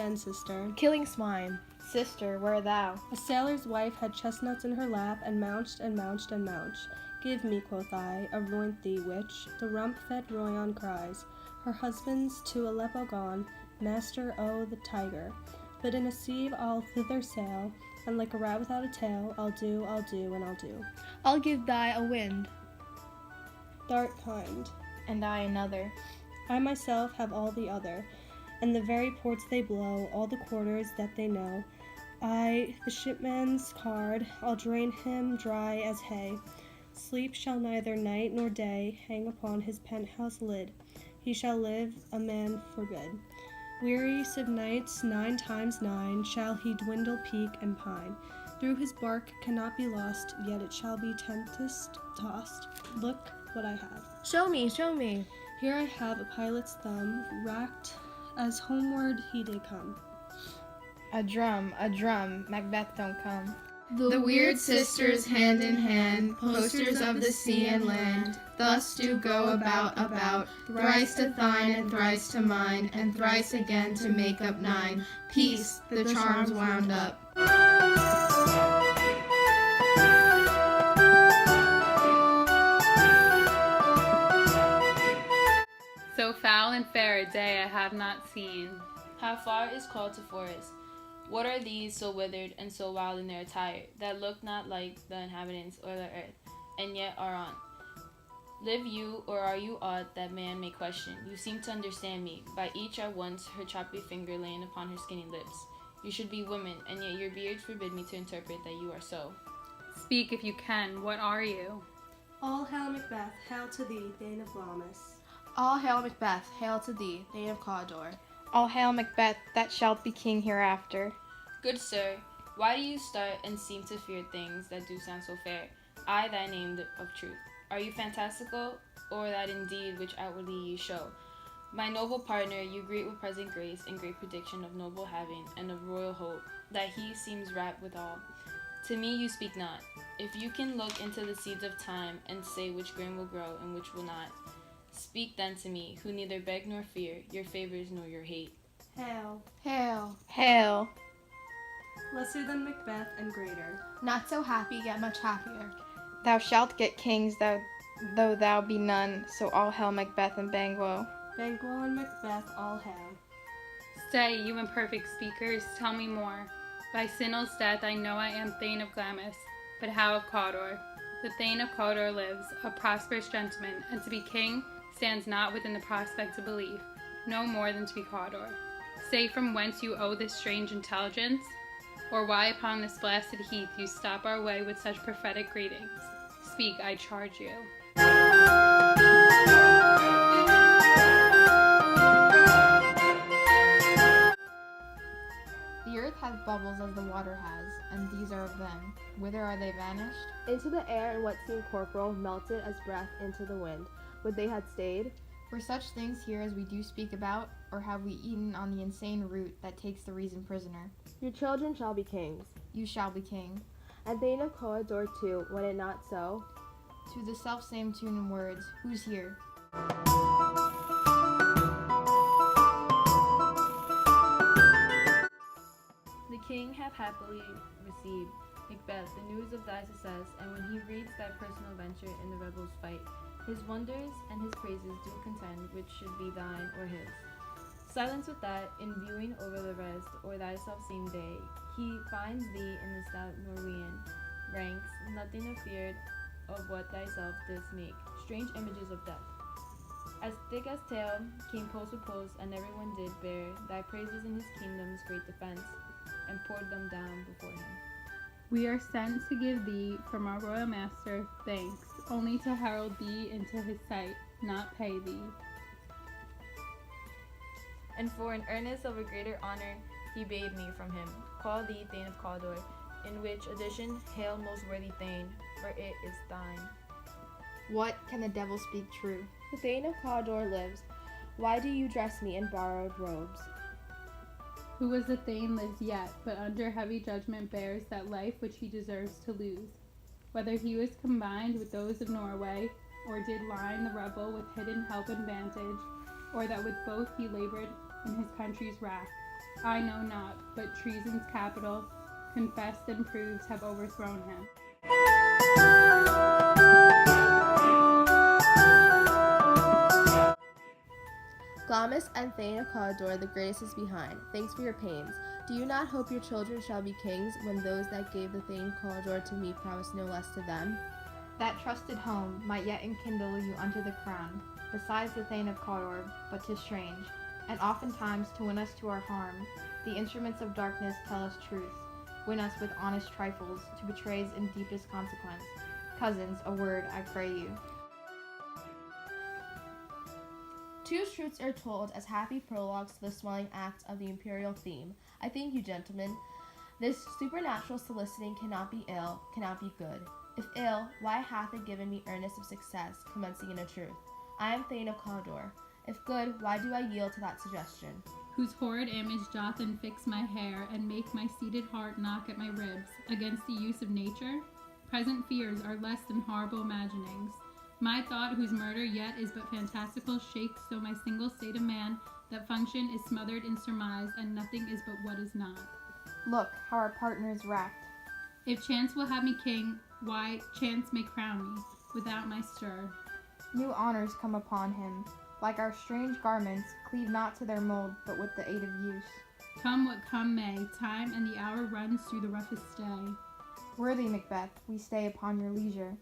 and sister. Killing swine. Sister, where thou? A sailor's wife had chestnuts in her lap, and mounched and mounched and mounched. Give me, quoth I, anoint thee, witch. The rump-fed Royan cries. Her husband's to Aleppo gone, master o' the tiger. But in a sieve I'll thither sail, and like a rat without a tail, I'll do, and I'll do. I'll give thy a wind. Thou'rt kind. And I another. I myself have all the other, and the very ports they blow, all the quarters that they know. I, the shipman's card, I'll drain him dry as hay. Sleep shall neither night nor day hang upon his penthouse lid. He shall live, a man forbid. Wearisome nights 9 times 9 shall he dwindle, peak, and pine. Through his bark cannot be lost, yet it shall be tempest tossed. Look what I have. Show me, show me. Here I have a pilot's thumb, racked as homeward he did come. A drum, Macbeth don't come. The weird sisters hand in hand, posters of the sea and land, thus do go about, thrice to thine and thrice to mine, and thrice again to make up 9. Peace, the charms wound up. So foul and fair a day I have not seen. How far is called to forest? What are these so withered and so wild in their attire, that look not like the inhabitants or the earth, and yet are on? Live you, or are you aught that man may question? You seem to understand me, by each at once her choppy finger laying upon her skinny lips. You should be women, and yet your beards forbid me to interpret that you are so. Speak if you can, what are you? All hail Macbeth, hail to thee, Thane of Glamis. All hail Macbeth, hail to thee, Thane of Cawdor. All hail Macbeth, that shalt be king hereafter. Good sir, why do you start and seem to fear things that do sound so fair? I, thy name of truth. Are you fantastical, or that indeed which outwardly ye show? My noble partner, you greet with present grace and great prediction of noble having and of royal hope, that he seems wrapped withal. To me you speak not. If you can look into the seeds of time and say which grain will grow and which will not, speak then to me, who neither beg nor fear your favors nor your hate. Hail. Hail. Hail. Lesser than Macbeth and greater. Not so happy, yet much happier. Thou shalt get kings, though thou be none, so all hail Macbeth and Banquo. Banquo and Macbeth, all hail. Stay, you imperfect speakers, tell me more. By Sinel's death I know I am Thane of Glamis, but how of Cawdor? The Thane of Cawdor lives, a prosperous gentleman, and to be king stands not within the prospect of belief, no more than to be Cawdor. Say from whence you owe this strange intelligence, or why upon this blasted heath you stop our way with such prophetic greetings. Speak, I charge you. The earth hath bubbles as the water has, and these are of them. Whither are they vanished? Into the air, and what seemed corporal melted as breath into the wind. Would they had stayed? Were such things here as we do speak about, or have we eaten on the insane root that takes the reason prisoner? Your children shall be kings. You shall be king. And Thane of Cawdor too, when it not so? To the self-same tune and words, who's here? The king hath happily received, Macbeth, the news of thy success, and when he reads thy personal venture in the rebels' fight, his wonders and his praises do contend which should be thine or his. Silence with that, in viewing over the rest, or thyself same day, he finds thee in the stout Norwegian ranks, nothing afeard of what thyself didst make, strange images of death. As thick as tail came post with post, and everyone did bear thy praises in his kingdom's great defense, and poured them down before him. We are sent to give thee, from our royal master, thanks, only to herald thee into his sight, not pay thee. And for an earnest of a greater honor, he bade me from him call thee Thane of Cawdor, in which addition, hail most worthy Thane, for it is thine. What can the devil speak true? The Thane of Cawdor lives. Why do you dress me in borrowed robes? Who was the Thane lives yet, but under heavy judgment bears that life which he deserves to lose. Whether he was combined with those of Norway, or did line the rebel with hidden help and vantage, or that with both he labored in his country's wrath, I know not, but treason's capital, confessed and proves, have overthrown him. Glamis and Thane of Cawdor, the greatest is behind. Thanks for your pains. Do you not hope your children shall be kings, when those that gave the Thane of Cawdor to me promised no less to them? That trusted home might yet enkindle you unto the crown, besides the Thane of Cawdor, but 'tis strange, and oftentimes to win us to our harm, the instruments of darkness tell us truth, win us with honest trifles, to betrays in deepest consequence. Cousins, a word, I pray you. Two truths are told as happy prologues to the swelling acts of the imperial theme. I thank you, gentlemen. This supernatural soliciting cannot be ill, cannot be good. If ill, why hath it given me earnest of success, commencing in a truth? I am Thane of Cawdor. If good, why do I yield to that suggestion? Whose horrid image doth infix my hair, and make my seated heart knock at my ribs, against the use of nature? Present fears are less than horrible imaginings. My thought, whose murder yet is but fantastical, shakes so my single state of man, that function is smothered in surmise, and nothing is but what is not. Look, how our partner is racked. If chance will have me king, why, chance may crown me, without my stir. New honors come upon him. Like our strange garments, cleave not to their mold, but with the aid of use. Come what come may, time and the hour runs through the roughest day. Worthy Macbeth, we stay upon your leisure.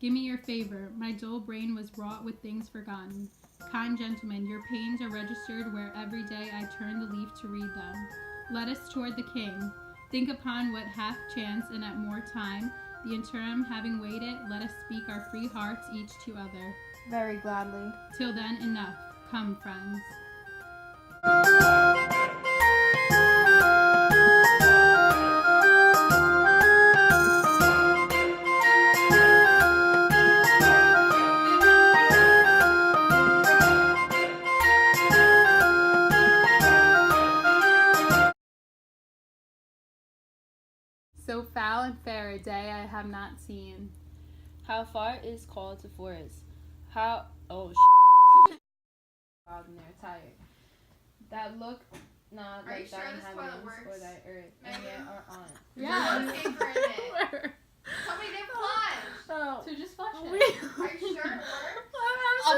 Give me your favor, my dull brain was wrought with things forgotten. Kind gentlemen, your pains are registered where every day I turn the leaf to read them. Let us toward the king. Think upon what hath chanced, and at more time, the interim having waited, let us speak our free hearts each to other. Very gladly. Till then, enough. Come, friends. So foul and fair a day I have not seen. How far is called to forest? How out and they're tired. That look not Are you like sure thine this heavens toilet works? or thy earth, and yet are on it. There's no paper in it. Somebody did flush. So just flush it. Are you sure it works?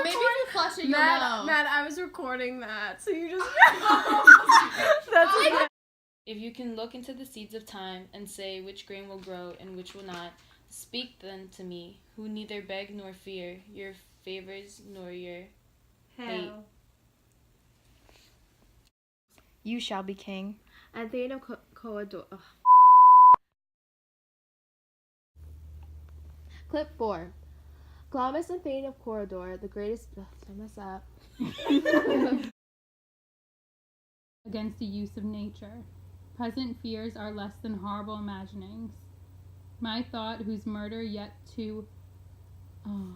Maybe if you flush it, you'll know. Matt, I was recording that, so you just... If you can look into the seeds of time and say which grain will grow and which will not, speak then to me, who neither beg nor fear your favors nor your hate. You shall be king. And Thane of Cawdor. Clip 4. Glamis and Thane of Cawdor, the greatest... Did I mess up? Against the use of nature. Present fears are less than horrible imaginings. My thought, whose murder yet to... Oh,